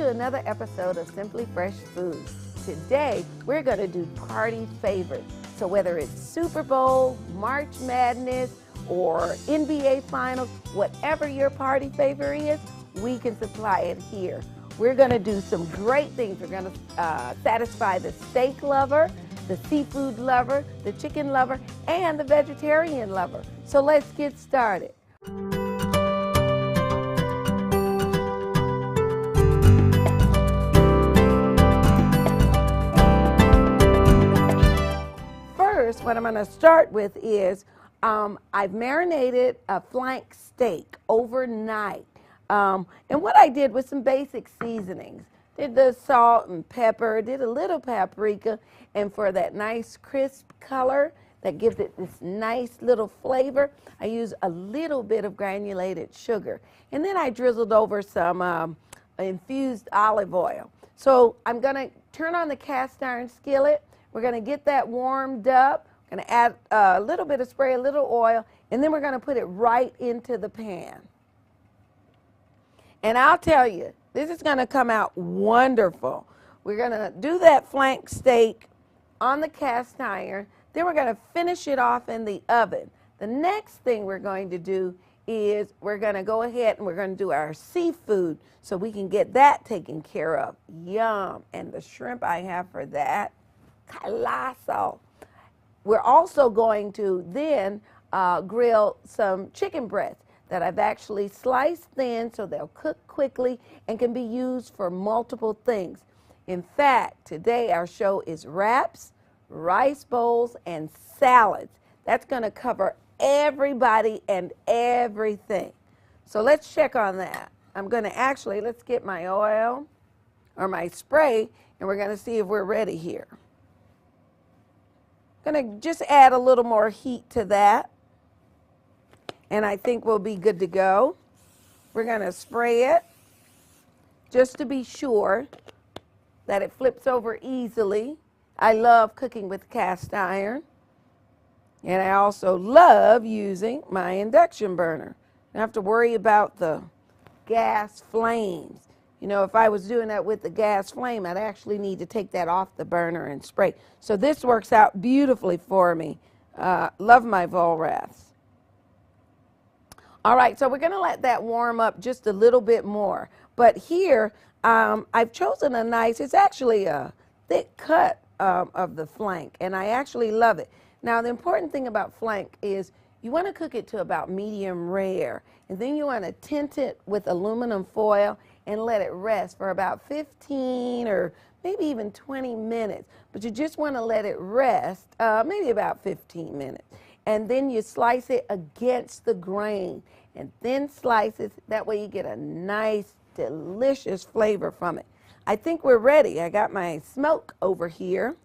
to another episode of Simply Fresh Foods. Today, we're going to do party favorites. So whether it's Super Bowl, March Madness, or NBA Finals, whatever your party favorite is, we can supply it here. We're going to do some great things. We're going to satisfy the steak lover, the seafood lover, the chicken lover, and the vegetarian lover. So let's get started. First, what I'm going to start with is I've marinated a flank steak overnight. And what I did was some basic seasonings. Did the salt and pepper, did a little paprika, and for that nice crisp color that gives it this nice little flavor, I use a little bit of granulated sugar. And then I drizzled over some infused olive oil. So I'm going to turn on the cast iron skillet. We're going to get that warmed up. We're going to add a little bit of spray, a little oil, and then we're going to put it right into the pan. And I'll tell you, this is going to come out wonderful. We're going to do that flank steak on the cast iron. Then we're going to finish it off in the oven. The next thing we're going to do is we're going to go ahead and we're going to do our seafood so we can get that taken care of. Yum. And the shrimp I have for that, colossal. We're also going to then grill some chicken breasts that I've actually sliced thin so they'll cook quickly and can be used for multiple things. In fact, today our show is wraps, rice bowls, and salads. That's going to cover everybody and everything. So let's check on that. I'm going to actually, let's get my oil or my spray, and we're going to see if we're ready here. Going to just add a little more heat to that. And I think we'll be good to go. We're going to spray it just to be sure that it flips over easily. I love cooking with cast iron. And I also love using my induction burner. I don't have to worry about the gas flames. You know, if I was doing that with the gas flame, I'd actually need to take that off the burner and spray. So this works out beautifully for me. Love my Volraths. All right, so we're going to let that warm up just a little bit more. But here, I've chosen a nice, it's actually a thick cut of the flank, and I actually love it. Now, the important thing about flank is you want to cook it to about medium rare, and then you want to tint it with aluminum foil and let it rest for about 15 or maybe even 20 minutes. But you just want to let it rest maybe about 15 minutes. And then you slice it against the grain and thin slices. That way you get a nice, delicious flavor from it. I think we're ready. I got my smoke over here.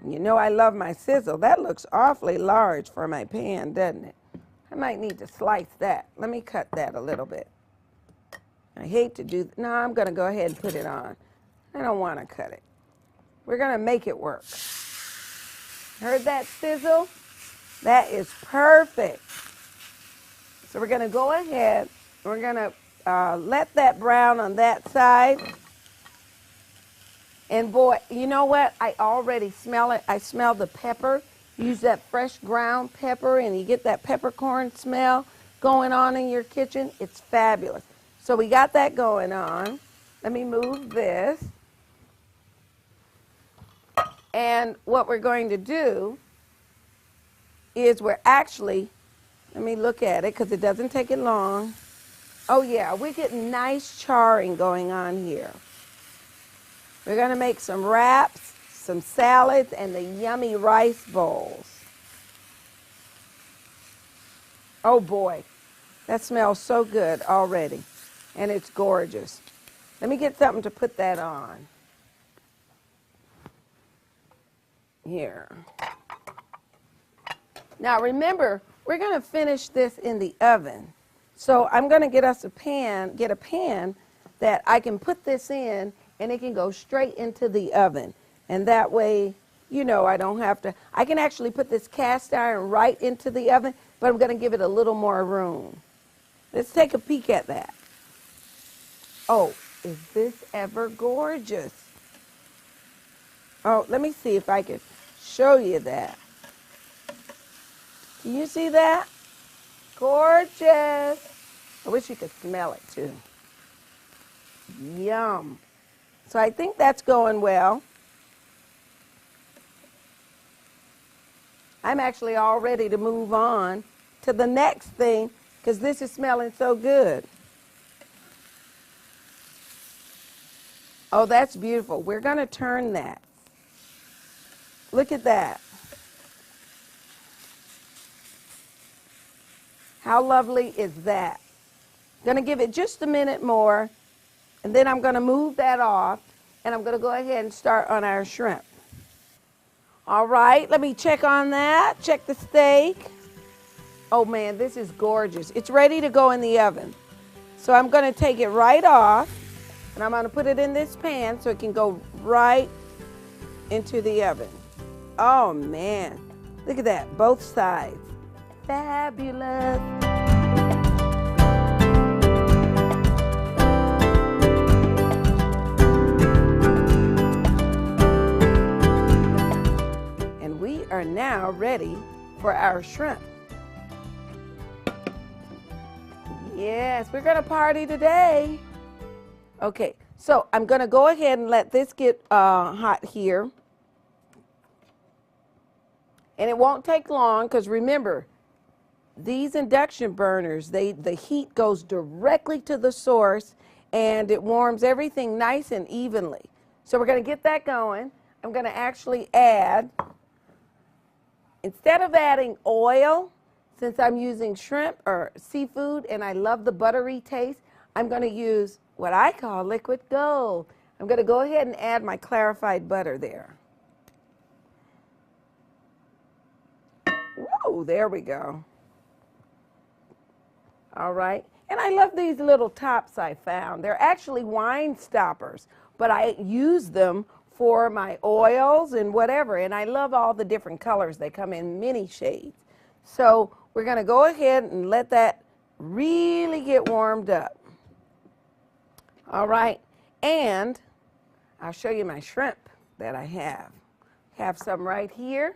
You know I love my sizzle. That looks awfully large for my pan, doesn't it? I might need to slice that. Let me cut that a little bit. I hate to do that. No, I'm going to go ahead and put it on. I don't want to cut it. We're going to make it work. Heard that sizzle? That is perfect. So we're going to go ahead. We're going to let that brown on that side. And boy, you know what? I already smell it. I smell the pepper. Use that fresh ground pepper and you get that peppercorn smell going on in your kitchen. It's fabulous. So we got that going on. Let me move this. And what we're going to do is we're actually, let me look at it because it doesn't take it long. Oh yeah, we're getting nice charring going on here. We're going to make some wraps, some salads, and the yummy rice bowls. Oh boy, that smells so good already, and it's gorgeous. Let me get something to put that on. Here. Now remember, we're going to finish this in the oven. So I'm going to get us a pan that I can put this in and it can go straight into the oven. And that way, you know, I don't have to, I can actually put this cast iron right into the oven, but I'm going to give it a little more room. Let's take a peek at that. Oh, is this ever gorgeous? Oh, let me see if I can show you that. Can you see that? Gorgeous. I wish you could smell it too. Yum. So I think that's going well. I'm actually all ready to move on to the next thing because this is smelling so good. Oh, that's beautiful. We're going to turn that. Look at that. How lovely is that? Going to give it just a minute more, and then I'm going to move that off, and I'm going to go ahead and start on our shrimp. All right, let me check on that. Check the steak. Oh man, this is gorgeous. It's ready to go in the oven. So I'm going to take it right off, and I'm going to put it in this pan so it can go right into the oven. Oh man, look at that, both sides. Fabulous. And we are now ready for our shrimp. Yes, we're gonna party today. Okay, so I'm gonna go ahead and let this get hot here. And it won't take long because remember, these induction burners, the heat goes directly to the source and it warms everything nice and evenly. So we're going to get that going. I'm going to actually add, instead of adding oil, since I'm using shrimp or seafood and I love the buttery taste, I'm going to use what I call liquid gold. I'm going to go ahead and add my clarified butter there. Whoa, there we go. All right, and I love these little tops I found. They're actually wine stoppers, but I use them for my oils and whatever, and I love all the different colors. They come in many shades. So we're gonna go ahead and let that really get warmed up. All right, and I'll show you my shrimp that I have. Have some right here.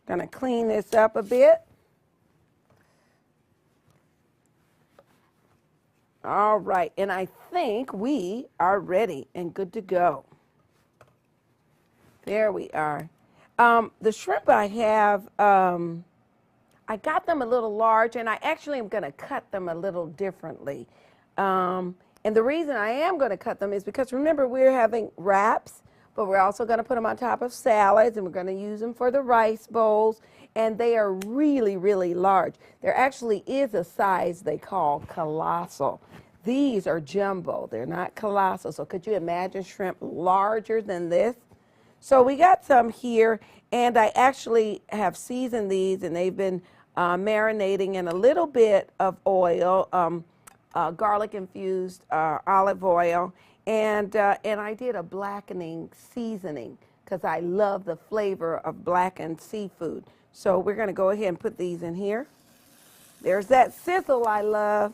Gonna clean this up a bit. All right, and I think we are ready and good to go. There we are. The shrimp I have, I got them a little large, and I actually am going to cut them a little differently. And the reason I am going to cut them is because, remember, we're having wraps, but we're also going to put them on top of salads, and we're going to use them for the rice bowls, and they are really, really large. There actually is a size they call colossal. These are jumbo. They're not colossal. So could you imagine shrimp larger than this? So we got some here, and I actually have seasoned these, and they've been marinating in a little bit of oil, garlic-infused olive oil, and I did a blackening seasoning because I love the flavor of blackened seafood. So we're going to go ahead and put these in here. There's that sizzle I love.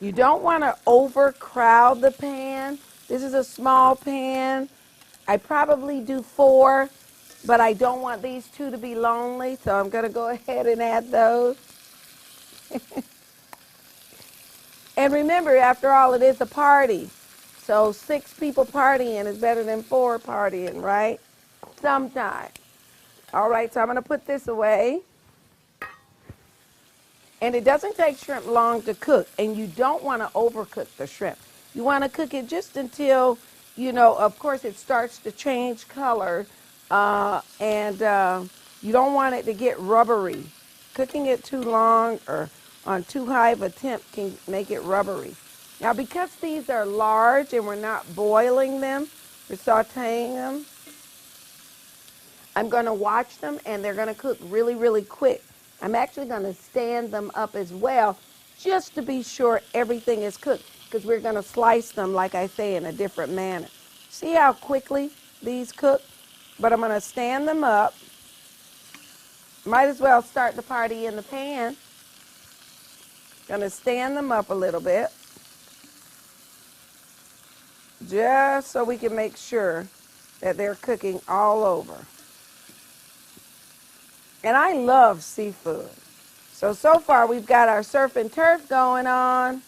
You don't want to overcrowd the pan. This is a small pan. I probably do 4, but I don't want these 2 to be lonely, so I'm going to go ahead and add those. And remember, after all, it is a party. So 6 people partying is better than 4 partying, right? Sometimes. All right, so I'm going to put this away. And it doesn't take shrimp long to cook, and you don't want to overcook the shrimp. You want to cook it just until, you know, of course it starts to change color, and you don't want it to get rubbery. Cooking it too long or on too high of a temp can make it rubbery. Now, because these are large and we're not boiling them, we're sauteing them, I'm going to watch them, and they're going to cook really, really quick. I'm actually going to stand them up as well just to be sure everything is cooked, because we're going to slice them, like I say, in a different manner. See how quickly these cook? But I'm going to stand them up. Might as well start the party in the pan. Gonna stand them up a little bit, just so we can make sure that they're cooking all over. And I love seafood. So far we've got our surf and turf going on.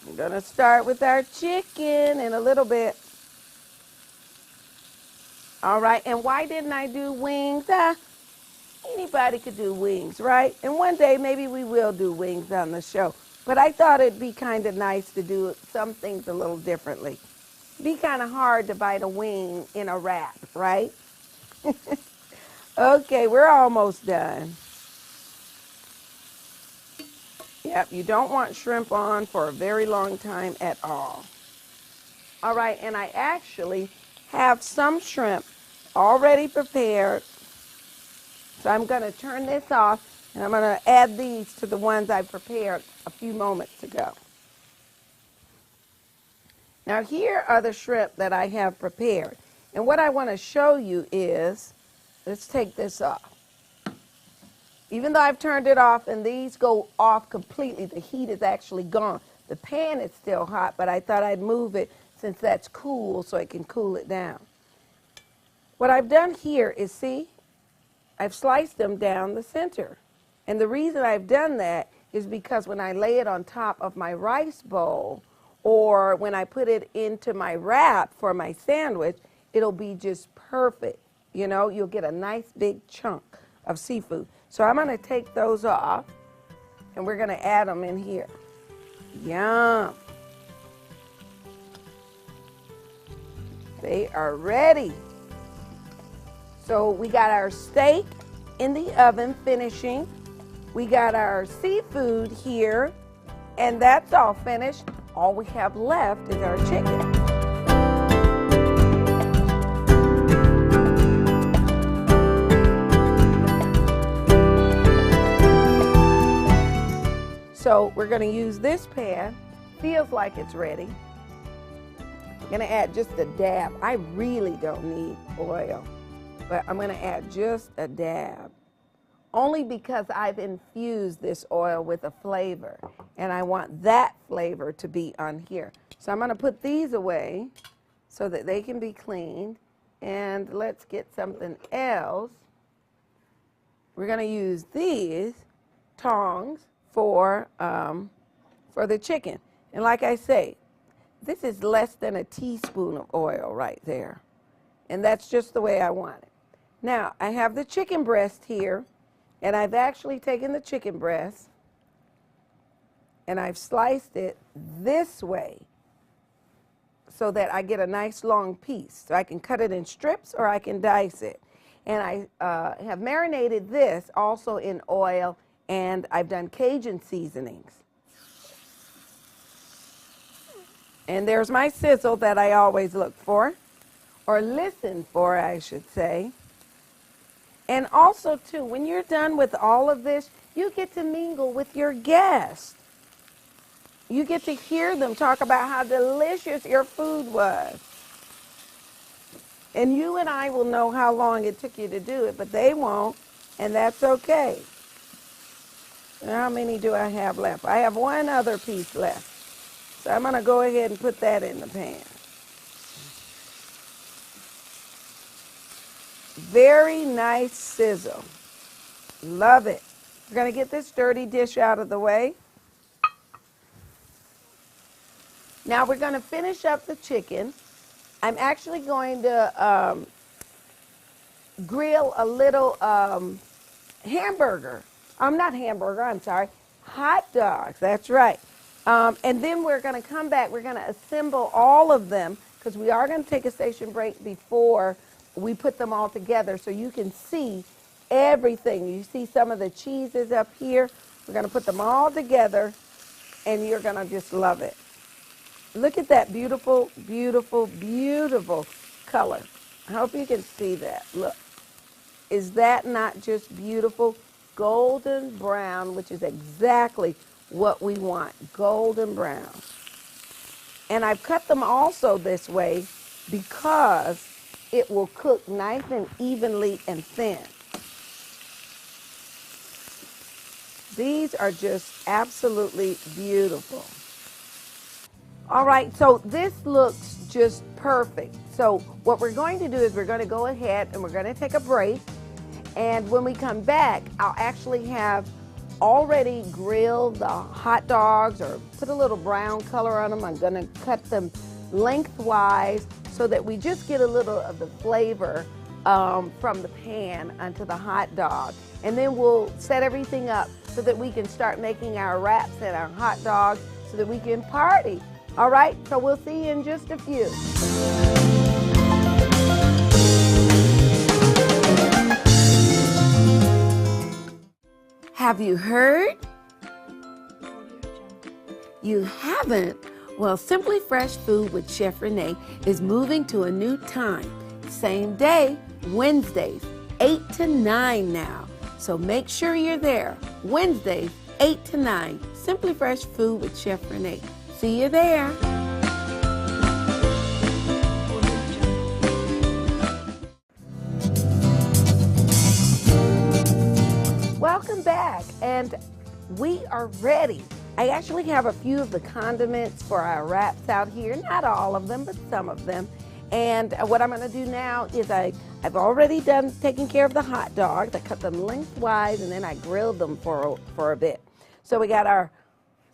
We're gonna start with our chicken in a little bit. All right, and why didn't I do wings? Anybody could do wings, right? And one day maybe we will do wings on the show. But I thought it'd be kind of nice to do some things a little differently. It'd be kind of hard to bite a wing in a wrap, right? Okay, we're almost done. Yep, you don't want shrimp on for a very long time at all. All right, and I actually have some shrimp already prepared. So I'm going to turn this off, and I'm going to add these to the ones I prepared a few moments ago. Now here are the shrimp that I have prepared. And what I want to show you is, let's take this off. Even though I've turned it off and these go off completely, the heat is actually gone. The pan is still hot, but I thought I'd move it since that's cool so it can cool it down. What I've done here is, see, I've sliced them down the center. And the reason I've done that is because when I lay it on top of my rice bowl or when I put it into my wrap for my sandwich, it'll be just perfect. You know, you'll get a nice big chunk of seafood. So I'm going to take those off and we're going to add them in here. Yum. They are ready. So we got our steak in the oven finishing. We got our seafood here, and that's all finished. All we have left is our chicken. So we're going to use this pan. Feels like it's ready. I'm going to add just a dab. I really don't need oil, but I'm going to add just a dab. Only because I've infused this oil with a flavor, and I want that flavor to be on here. So I'm going to put these away so that they can be cleaned. And let's get something else. We're going to use these tongs for the chicken. And like I say, this is less than a teaspoon of oil right there. And that's just the way I want it. Now, I have the chicken breast here, and I've actually taken the chicken breast and I've sliced it this way so that I get a nice long piece. So I can cut it in strips or I can dice it. And I have marinated this also in oil, and I've done Cajun seasonings. And there's my sizzle that I always look for, or listen for, I should say. And also, too, when you're done with all of this, you get to mingle with your guests. You get to hear them talk about how delicious your food was. And you and I will know how long it took you to do it, but they won't, and that's okay. How many do I have left? I have one other piece left. So I'm going to go ahead and put that in the pan. Very nice sizzle. Love it. We're going to get this dirty dish out of the way. Now we're going to finish up the chicken. I'm actually going to grill a little hamburger. Not hamburger, I'm sorry. Hot dogs, that's right. And then we're going to come back. We're going to assemble all of them because we are going to take a station break before we put them all together so you can see everything. You see some of the cheeses up here. We're going to put them all together, and you're going to just love it. Look at that beautiful, beautiful, beautiful color. I hope you can see that. Look. Is that not just beautiful? Golden brown, which is exactly what we want, golden brown. And I've cut them also this way because it will cook nice and evenly and thin. These are just absolutely beautiful. All right, so this looks just perfect. So what we're going to do is we're going to go ahead and we're going to take a break. And when we come back, I'll actually have already grilled the hot dogs or put a little brown color on them. I'm going to cut them lengthwise so that we just get a little of the flavor from the pan onto the hot dog. And then we'll set everything up so that we can start making our wraps and our hot dogs so that we can party. All right, so we'll see you in just a few. Have you heard? You haven't? Well, Simply Fresh Food with Chef Renee is moving to a new time. Same day, Wednesdays, 8 to 9 now. So make sure you're there. Wednesdays, 8 to 9. Simply Fresh Food with Chef Renee. See you there. Welcome back, and we are ready. I actually have a few of the condiments for our wraps out here. Not all of them, but some of them. And what I'm going to do now is I've already taken care of the hot dogs. I cut them lengthwise, and then I grilled them for a bit. So we got our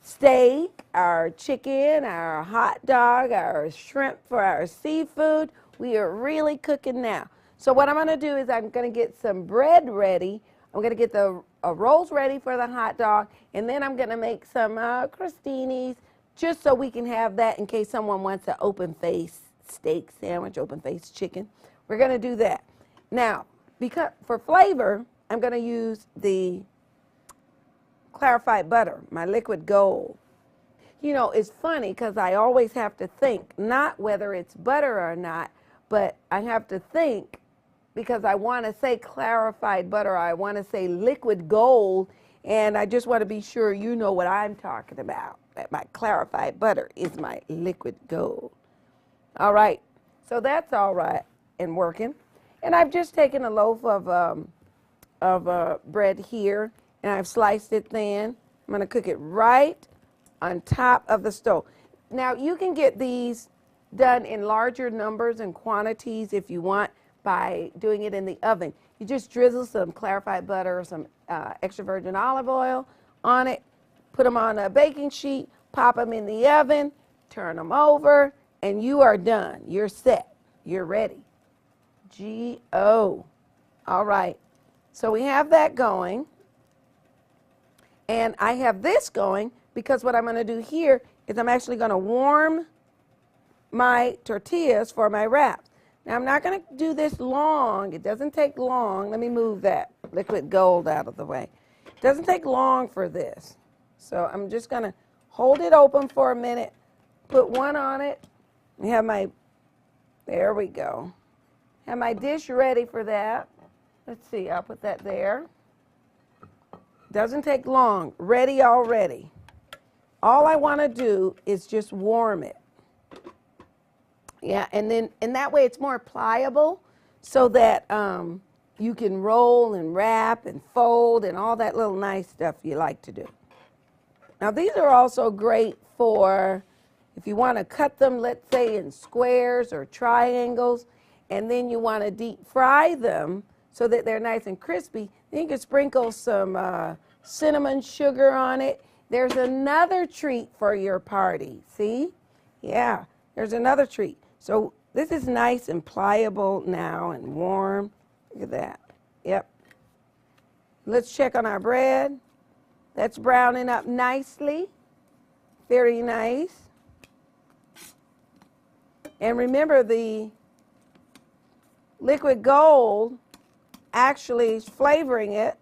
steak, our chicken, our hot dog, our shrimp for our seafood. We are really cooking now. So what I'm going to do is I'm going to get some bread ready. I'm going to get the rolls ready for the hot dog, and then I'm going to make some crostinis just so we can have that in case someone wants an open-faced steak sandwich, open-faced chicken. We're going to do that. Now, because for flavor, I'm going to use the clarified butter, my liquid gold. You know, it's funny because I always have to think, not whether it's butter or not, but I have to think because I want to say clarified butter, I want to say liquid gold, and I just want to be sure you know what I'm talking about, that my clarified butter is my liquid gold. All right, so that's all right and working. And I've just taken a loaf of bread here, and I've sliced it thin. I'm going to cook it right on top of the stove. Now, you can get these done in larger numbers and quantities if you want by doing it in the oven. You just drizzle some clarified butter or some extra virgin olive oil on it, put them on a baking sheet, pop them in the oven, turn them over, and you are done. You're set. You're ready. G-O. All right. So we have that going. And I have this going because what I'm going to do here is I'm actually going to warm my tortillas for my wraps. Now, I'm not going to do this long. It doesn't take long. Let me move that liquid gold out of the way. It doesn't take long for this. So I'm just going to hold it open for a minute, put one on it. I have there we go. Have my dish ready for that. Let's see, I'll put that there. Doesn't take long. Ready already. All I want to do is just warm it. Yeah, and that way it's more pliable so that you can roll and wrap and fold and all that little nice stuff you like to do. Now, these are also great for if you want to cut them, let's say, in squares or triangles, and then you want to deep fry them so that they're nice and crispy. Then you can sprinkle some cinnamon sugar on it. There's another treat for your party. See? Yeah, there's another treat. So this is nice and pliable now and warm. Look at that. Yep. Let's check on our bread. That's browning up nicely. Very nice. And remember, the liquid gold actually is flavoring it.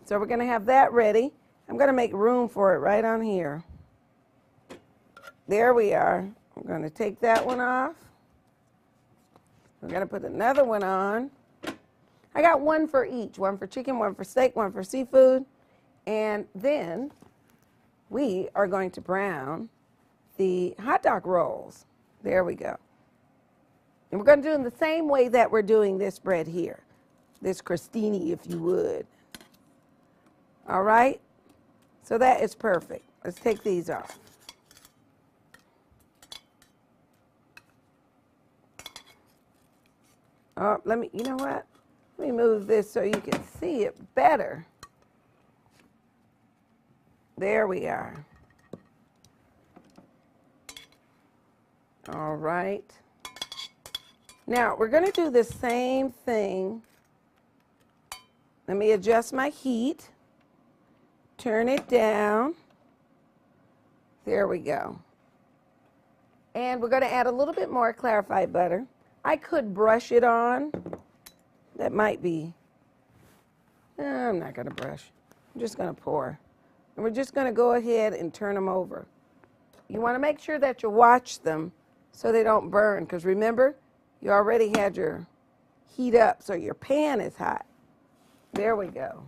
So we're going to have that ready. I'm going to make room for it right on here. There we are. I'm going to take that one off. We're going to put another one on. I got one for each, one for chicken, one for steak, one for seafood. And then we are going to brown the hot dog rolls. There we go. And we're going to do it in the same way that we're doing this bread here. This crostini, if you would. All right? So that is perfect. Let's take these off. Oh, you know what? Let me move this so you can see it better. There we are. All right. Now, we're going to do the same thing. Let me adjust my heat. Turn it down. There we go. And we're going to add a little bit more clarified butter. I could brush it on. That might be. I'm not going to brush. I'm just going to pour. And we're just going to go ahead and turn them over. You want to make sure that you watch them so they don't burn, because remember, you already had your heat up, so your pan is hot. There we go.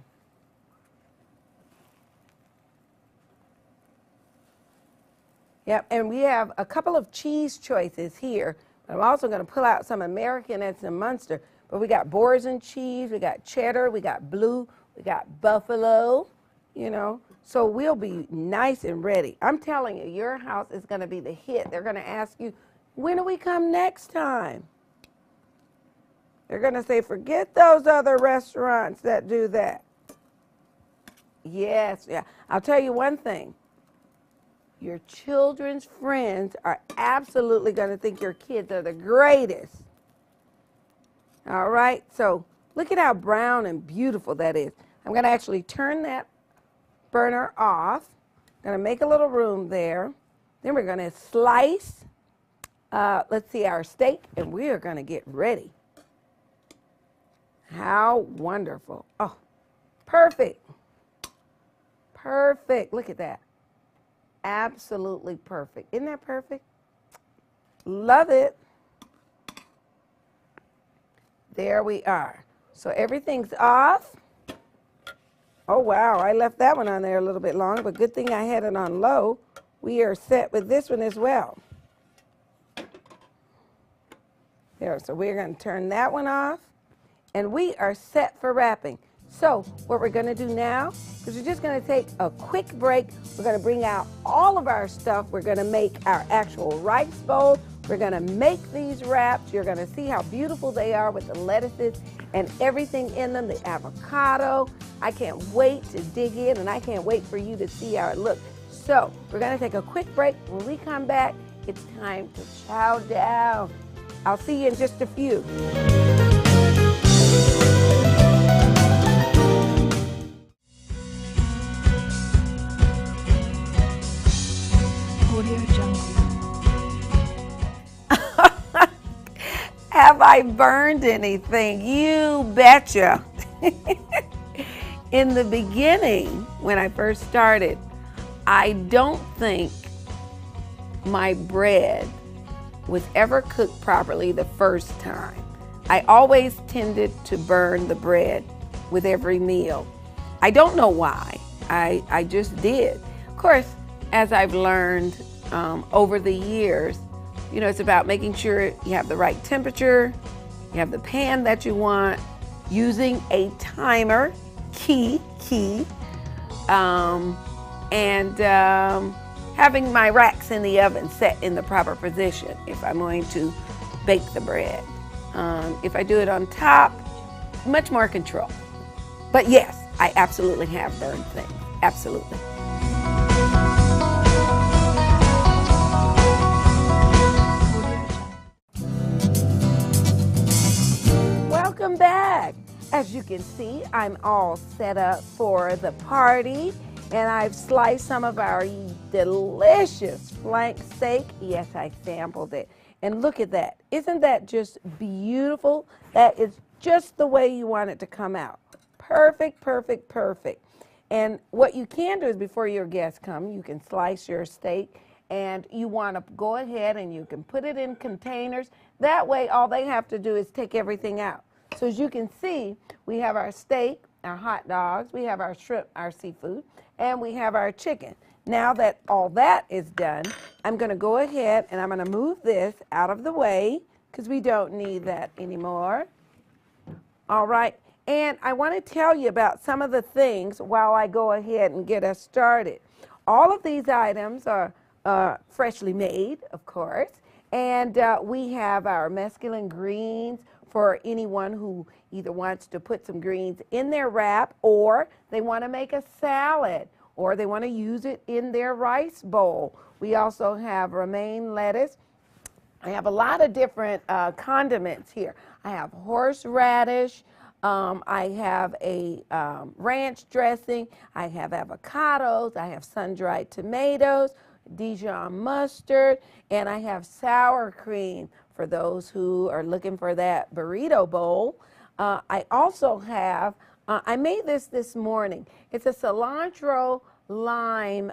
Yep, and we have a couple of cheese choices here. But I'm also going to pull out some American and some Munster. But we got Boursin cheese, we got cheddar, we got blue, we got buffalo, you know. So we'll be nice and ready. I'm telling you, your house is going to be the hit. They're going to ask you, when do we come next time? They're going to say, forget those other restaurants that do that. Yes, yeah. I'll tell you one thing. Your children's friends are absolutely going to think your kids are the greatest. All right, so look at how brown and beautiful that is. I'm going to actually turn that burner off. I'm going to make a little room there. Then we're going to slice, let's see, our steak, and we are going to get ready. How wonderful. Oh, perfect. Perfect. Look at that. Absolutely perfect. Isn't that perfect? Love it. There we are. So everything's off. Oh, wow. I left that one on there a little bit long, but good thing I had it on low. We are set with this one as well. There, so we're going to turn that one off. And we are set for wrapping. So what we're going to do now is we're just going to take a quick break. We're going to bring out all of our stuff. We're going to make our actual rice bowl. We're going to make these wraps. You're going to see how beautiful they are with the lettuces and everything in them, the avocado. I can't wait to dig in, and I can't wait for you to see how it looks. So we're going to take a quick break. When we come back, it's time to chow down. I'll see you in just a few. Have I burned anything? You betcha. In the beginning, when I first started, I don't think my bread was ever cooked properly the first time. I always tended to burn the bread with every meal. I don't know why. I just did. Of course, as I've learned over the years, you know, it's about making sure you have the right temperature, you have the pan that you want, using a timer, key, and having my racks in the oven set in the proper position if I'm going to bake the bread. If I do it on top, much more control. But yes, I absolutely have burned things, absolutely. Welcome back. As you can see, I'm all set up for the party, and I've sliced some of our delicious flank steak. Yes, I sampled it. And look at that. Isn't that just beautiful? That is just the way you want it to come out. Perfect, perfect, perfect. And what you can do is before your guests come, you can slice your steak, and you want to go ahead and you can put it in containers. That way, all they have to do is take everything out. So as you can see, we have our steak, our hot dogs, we have our shrimp, our seafood, and we have our chicken. Now that all that is done, I'm going to go ahead and I'm going to move this out of the way because we don't need that anymore. All right, And I want to tell you about some of the things while I go ahead and get us started. All of these items are freshly made, of course, and we have our mesclun greens for anyone who either wants to put some greens in their wrap, or they want to make a salad, or they want to use it in their rice bowl. We also have romaine lettuce. I have a lot of different condiments here. I have horseradish. I have a ranch dressing. I have avocados. I have sun-dried tomatoes, Dijon mustard, and I have sour cream for those who are looking for that burrito bowl. I also have, I made this morning. It's a cilantro lime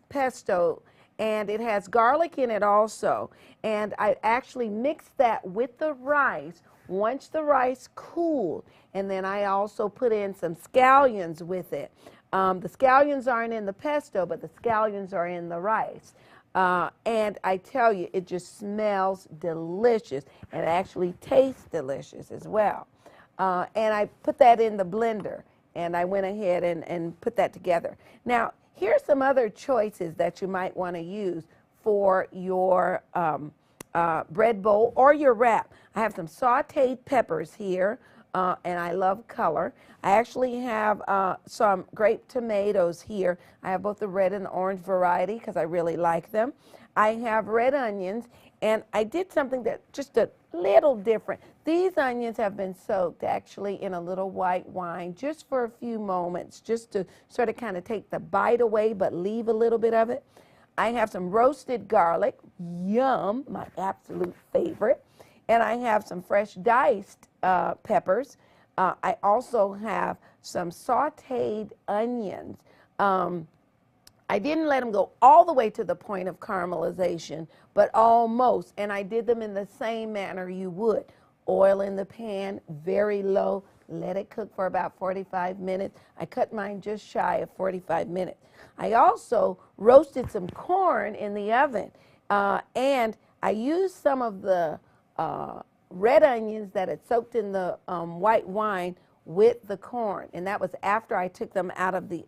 pesto, and it has garlic in it also. And I actually mixed that with the rice once the rice cooled, and then I also put in some scallions with it. The scallions aren't in the pesto, but the scallions are in the rice. And I tell you, it just smells delicious, and it actually tastes delicious as well. And I put that in the blender, and I went ahead and put that together. Now, here's some other choices that you might want to use for your bread bowl or your wrap. I have some sauteed peppers here, and I love color. I actually have some grape tomatoes here. I have both the red and the orange variety because I really like them. I have red onions, and I did something that just a little different. These onions have been soaked actually in a little white wine just for a few moments, just to sort of kind of take the bite away but leave a little bit of it. I have some roasted garlic, yum, my absolute favorite. And I have some fresh diced peppers. I also have some sauteed onions. I didn't let them go all the way to the point of caramelization, but almost. And I did them in the same manner you would. Oil in the pan, very low. Let it cook for about 45 minutes. I cut mine just shy of 45 minutes. I also roasted some corn in the oven, and I used some of the red onions that had soaked in the white wine with the corn, and that was after I took them out of the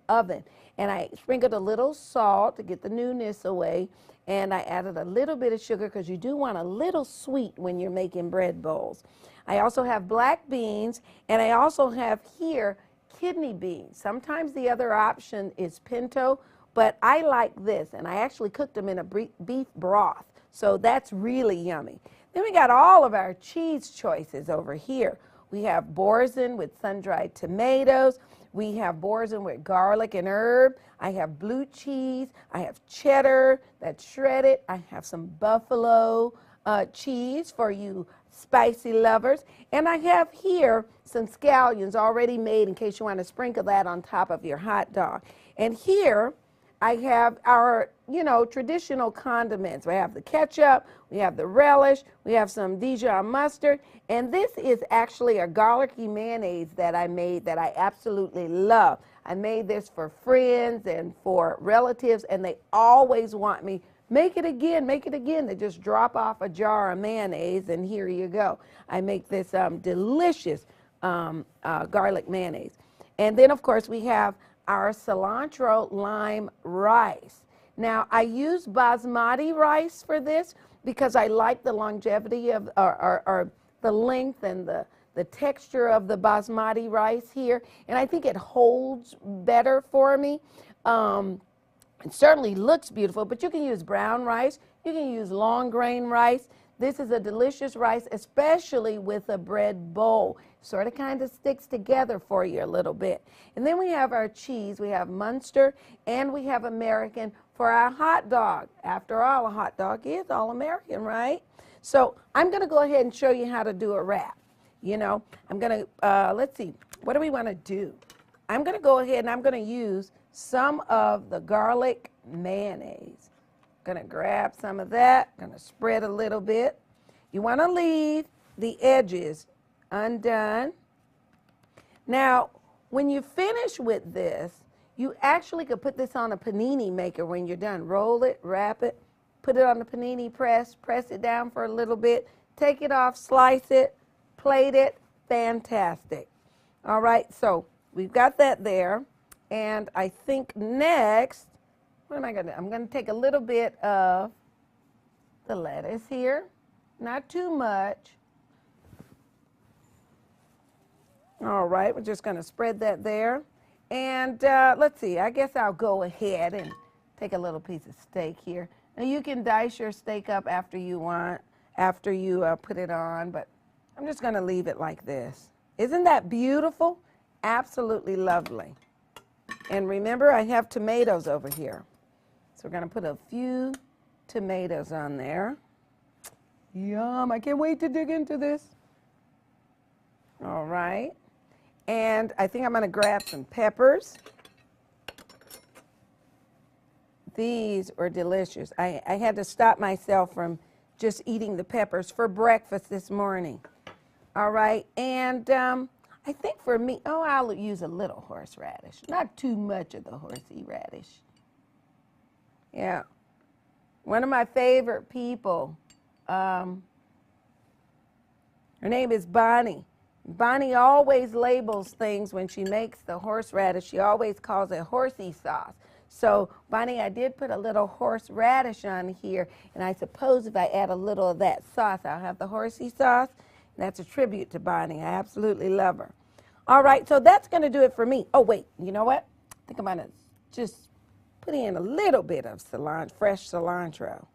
oven. And I sprinkled a little salt to get the newness away, and I added a little bit of sugar because you do want a little sweet when you're making bread bowls. I also have black beans, and I also have here kidney beans. Sometimes the other option is pinto, but I like this, and I actually cooked them in a beef broth, so that's really yummy. Then we got all of our cheese choices over here. We have Boursin with sun-dried tomatoes. We have Boursin with garlic and herb. I have blue cheese. I have cheddar that's shredded. I have some buffalo cheese for you spicy lovers. And I have here some scallions already made in case you want to sprinkle that on top of your hot dog. And here I have our, traditional condiments. We have the ketchup, we have the relish, we have some Dijon mustard, and this is actually a garlicky mayonnaise that I made that I absolutely love. I made this for friends and for relatives, and they always want me, make it again, make it again. They just drop off a jar of mayonnaise, and here you go. I make this delicious garlic mayonnaise. And then, of course, we have our cilantro lime rice. Now, I use basmati rice for this because I like the longevity of, or the length and the texture of the basmati rice here, and I think it holds better for me. It certainly looks beautiful, but you can use brown rice, you can use long grain rice. This is a delicious rice, especially with a bread bowl. Sort of kind of sticks together for you a little bit. And then we have our cheese. We have Munster and we have American for our hot dog. After all, a hot dog is all American, right? So I'm going to go ahead and show you how to do a wrap. I'm going to, let's see, what do we want to do? I'm going to go ahead and I'm going to use some of the garlic mayonnaise. I'm going to grab some of that. I'm going to spread a little bit. You want to leave the edges undone. Now, when you finish with this, you actually could put this on a panini maker when you're done. Roll it, wrap it, put it on the panini press it down for a little bit, take it off, slice it, plate it, fantastic. All right, so we've got that there. And I think next, what am I going to do? I'm going to take a little bit of the lettuce here, not too much. All right, we're just going to spread that there. And let's see, I guess I'll go ahead and take a little piece of steak here. Now you can dice your steak up after you want, after you put it on, but I'm just going to leave it like this. Isn't that beautiful? Absolutely lovely. And remember, I have tomatoes over here. So we're going to put a few tomatoes on there. Yum, I can't wait to dig into this. All right. And I think I'm going to grab some peppers. These are delicious. I had to stop myself from just eating the peppers for breakfast this morning. All right. And I think for me, I'll use a little horseradish. Not too much of the horsey radish. Yeah. One of my favorite people, her name is Bonnie. Bonnie always labels things when she makes the horseradish. She always calls it horsey sauce. So, Bonnie, I did put a little horseradish on here, and I suppose if I add a little of that sauce, I'll have the horsey sauce. And that's a tribute to Bonnie. I absolutely love her. All right, so that's going to do it for me. Oh, wait, you know what? I think I'm going to just put in a little bit of cilantro, fresh cilantro.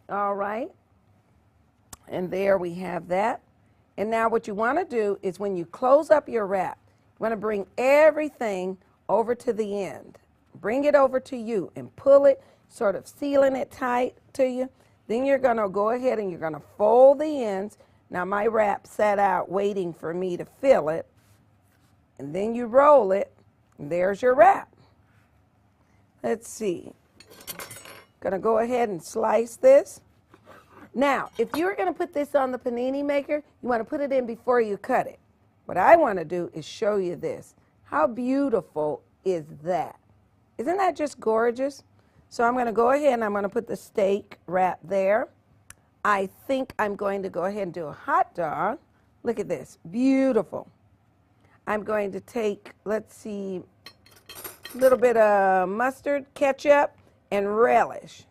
All right, and there we have that. And now what you want to do is when you close up your wrap, you want to bring everything over to the end. Bring it over to you and pull it, sort of sealing it tight to you. Then you're going to go ahead and you're going to fold the ends. Now my wrap sat out waiting for me to fill it. And then you roll it, and there's your wrap. Let's see. Going to go ahead and slice this. Now, if you're going to put this on the panini maker, you want to put it in before you cut it. What I want to do is show you this. How beautiful is that? Isn't that just gorgeous? So I'm going to go ahead and I'm going to put the steak wrap there. I think I'm going to go ahead and do a hot dog. Look at this. Beautiful. I'm going to take, let's see, a little bit of mustard, ketchup, and relish.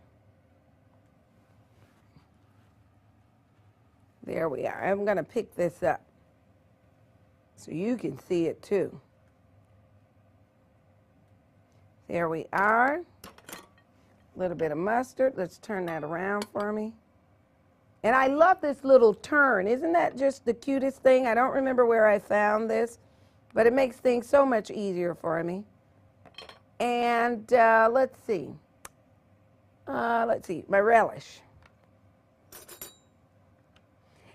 There we are. I'm going to pick this up so you can see it too. There we are. A little bit of mustard. Let's turn that around for me. And I love this little turn. Isn't that just the cutest thing? I don't remember where I found this, but it makes things so much easier for me. And let's see. My relish.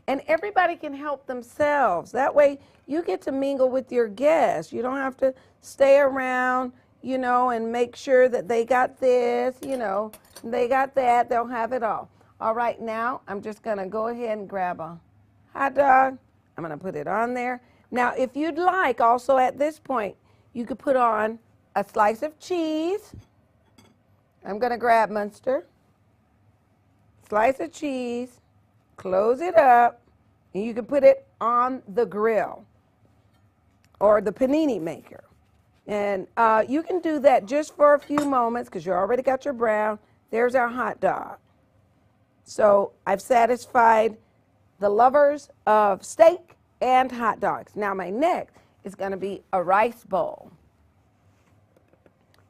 And everybody can help themselves. That way you get to mingle with your guests. You don't have to stay around, you know, and make sure that they got this, you know, they got that. They'll have it all. All right, now I'm just going to go ahead and grab a hot dog. I'm going to put it on there. Now, if you'd like, also at this point, you could put on a slice of cheese. I'm going to grab Munster. Slice of cheese. Close it up, and you can put it on the grill or the panini maker. And you can do that just for a few moments because you already got your brown. There's our hot dog. So I've satisfied the lovers of steak and hot dogs. Now my next is going to be a rice bowl.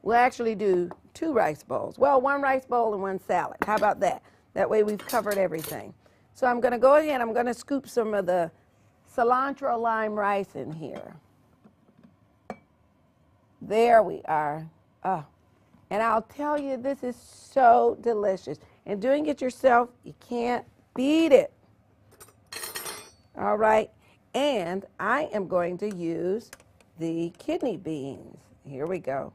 We'll actually do 2 rice bowls. Well, 1 rice bowl and 1 salad. How about that? That way we've covered everything. So I'm going to go ahead, I'm going to scoop some of the cilantro lime rice in here. There we are. Oh. And I'll tell you, this is so delicious. And doing it yourself, you can't beat it. All right. And I am going to use the kidney beans. Here we go.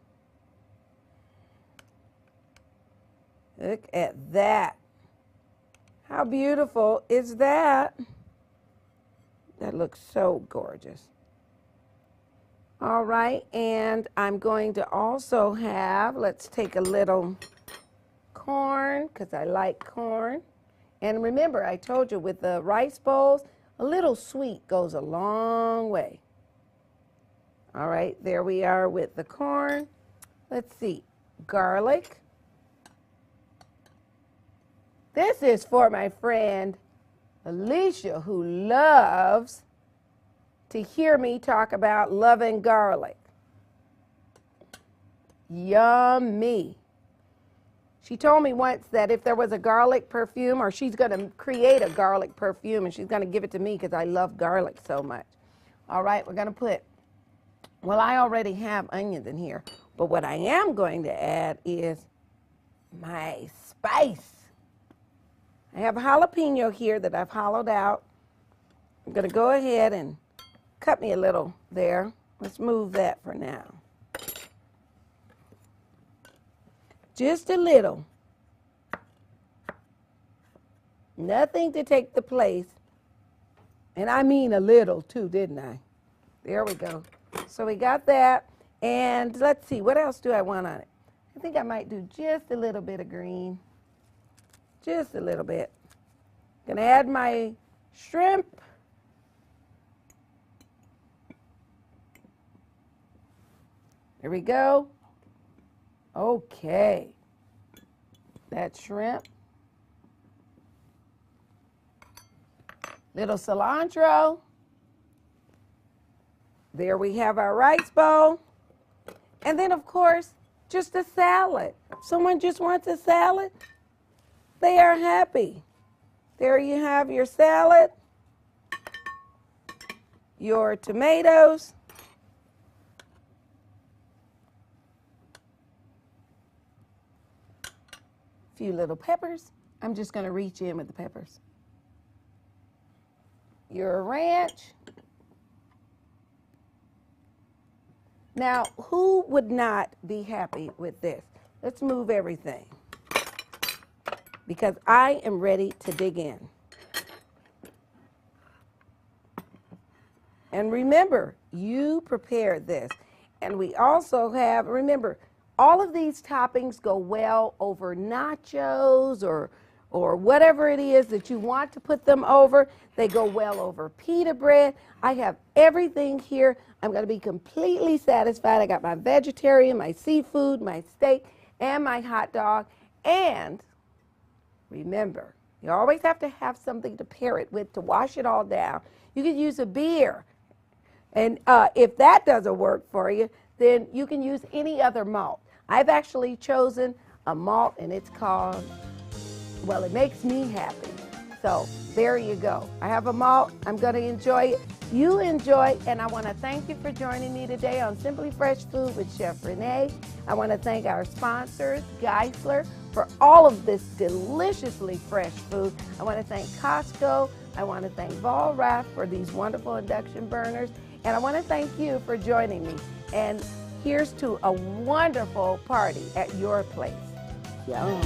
Look at that. How beautiful is that? That looks so gorgeous. All right, and I'm going to also have, let's take a little corn, because I like corn. And remember, I told you with the rice bowls, A little sweet goes a long way. All right, there we are with the corn. Let's see, garlic. This is for my friend Alicia, who loves to hear me talk about loving garlic. Yummy. She told me once that if there was a garlic perfume, or she's going to create a garlic perfume, and she's going to give it to me because I love garlic so much. All right, we're going to put, well, I already have onions in here, but what I am going to add is my spice. I have jalapeno here that I've hollowed out. I'm going to go ahead and cut me a little there. Let's move that for now. Just a little. Nothing to take the place. And I mean a little too, didn't I? There we go. So we got that. And let's see, what else do I want on it? I think I might do just a little bit of green. Just a little bit. Gonna add my shrimp. There we go. Okay. That shrimp. Little cilantro. There we have our rice bowl. And then, of course, just a salad. If someone just wants a salad, they are happy. There you have your salad, your tomatoes, a few little peppers. I'm just going to reach in with the peppers. Your ranch. Now, who would not be happy with this? Let's move everything, because I am ready to dig in. And remember, you prepared this. And we also have, remember, all of these toppings go well over nachos or whatever it is that you want to put them over. They go well over pita bread. I have everything here. I'm going to be completely satisfied. I got my vegetarian, my seafood, my steak, and my hot dog. And remember, you always have to have something to pair it with to wash it all down. You could use a beer. And if that doesn't work for you, then you can use any other malt. I've actually chosen a malt, and it's called, well, it makes me happy. So there you go. I have a malt. I'm going to enjoy it. You enjoy, and I want to thank you for joining me today on Simply Fresh Food with Chef Renee. I want to thank our sponsors, Geissler, for all of this deliciously fresh food. I want to thank Costco. I want to thank Vollrath for these wonderful induction burners. And I want to thank you for joining me. And here's to a wonderful party at your place. Yum.